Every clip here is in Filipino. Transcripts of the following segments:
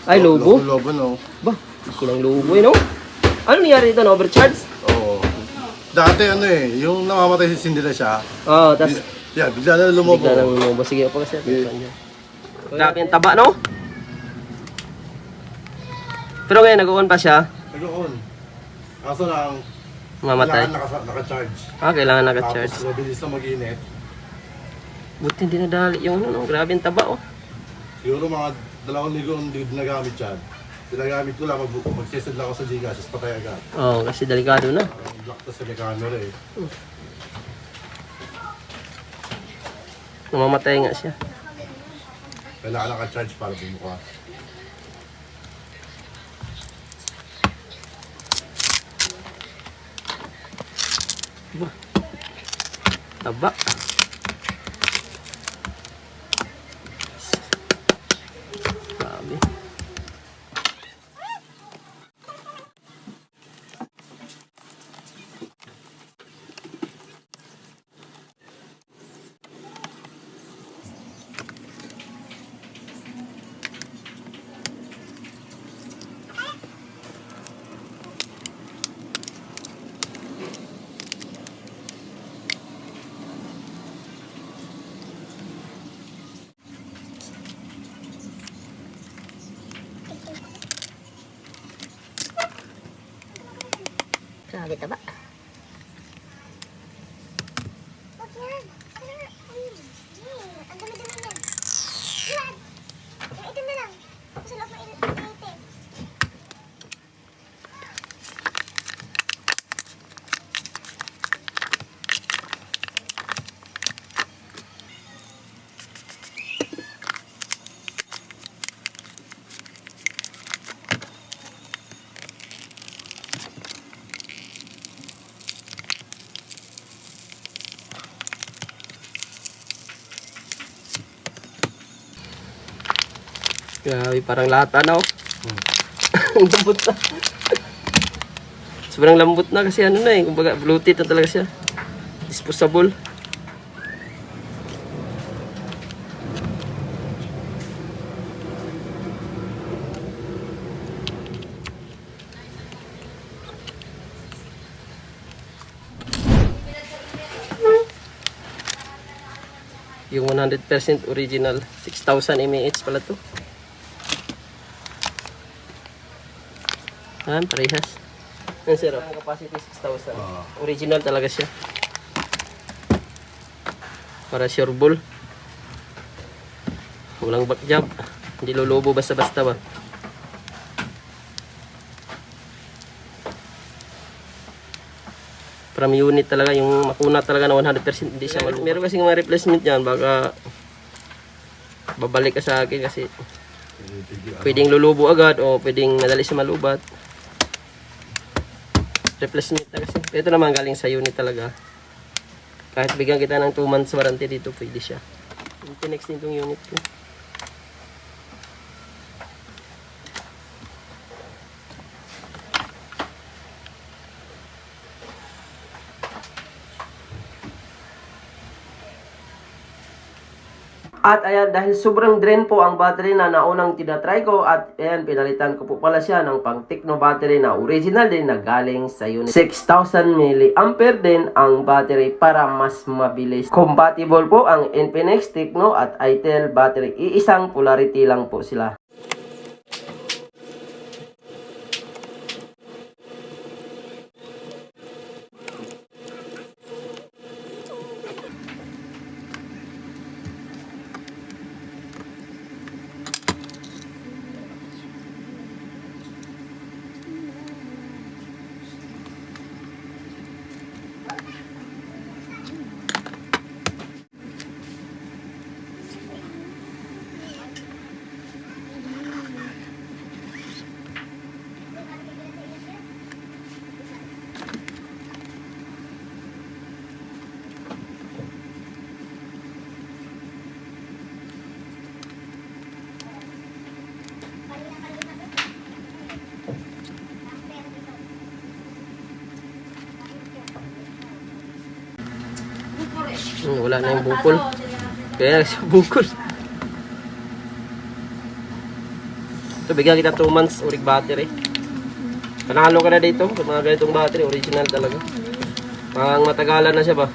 Ay, lobo? Lobo, no? Ba, sinang lobo no? Ano nangyari dito, no? Overcharge? Oo. Dati ano eh, yung namamatay si Cinderella siya. Oo, tas Yeah, bigla na lumobo. bigla nang lumobo. Sige po kasi. Grabe ang taba, no? Pero ngayon, nag-on pa siya. Nag-on. Kaso lang, Mamatay. kailangan naka-charge. Kailangan naka-charge. Tapos mabilis na mag-init. Buti hindi nadali yung ano, no? Grabe ang taba, oh. Siguro mga 2 linggo hindi ginagamit yan. Ginagamit ko lang, mag-sesend lang ako sa Gcash, tapos patay agad. Oo, kasi delikado na. Block to sa may camera eh. Namamatay nga siya. Kailangan naka-charge para bumukas. Taba. Grabe. Grabe taba. Ang dami-dami yan. Iwan! Ito na lang. Sa loob ng item. Grabe, parang lata na, oh. Ang lambot na. Sobrang lambot na kasi ano na eh. Kumbaga, Bluetooth na talaga siya. Disposable. Yung 100% original. 6,000 mAh pala to. Parehas. Yan sir, ang capacity 6,000. Original talaga siya. Para sure ball. Walang back jump. Hindi lulubo basta-basta ba. From unit talaga, yung makuna talaga na 100% hindi siya malubo. Meron kasing mga replacement yan, baka babalik ka sa akin kasi pwedeng lulubo agad o pwedeng madali siya malubat. Replacement na kasi. Ito naman galing sa unit talaga. Kahit bigyan kita ng 2 months warranty dito, pwede siya. Next din itong unit ko. At ayan, dahil sobrang drain po ang battery na naunang tinatry ko, at ayan, pinalitan ko po pala siya ng pang Tecno battery na original din na galing sa unit. 6,000 mAh din ang battery para mas mabilis. Compatible po ang Infinix, Tecno at Itel battery. Iisang polarity lang po sila. Wala na yung bukol. Kaya siya bukol. Ito, bigyan kita 2 months urig battery. Panalo ka na dito sa mga ganitong battery, original talaga. Pang matagalan na siya ba?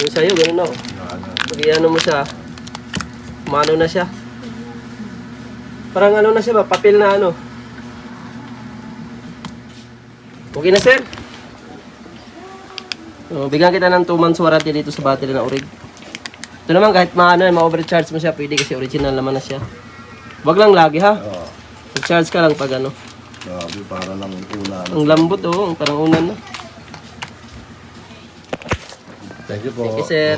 Yung sa'yo, ganun na. Pag i-ano mo siya, umano na siya. Parang ano na siya ba? Papel na ano. Okay na, sir? So, bigyan kita ng 2 months warranty dito sa battery na orig. Ito naman kahit ma-overcharge mo siya, pwede kasi original naman na siya. Wag lang lagi ha. Oo. Charge ka lang pag ano. Grabe, para lang una. Ang lambot oh, ang parang unan na. Thank you po. Thank you, sir.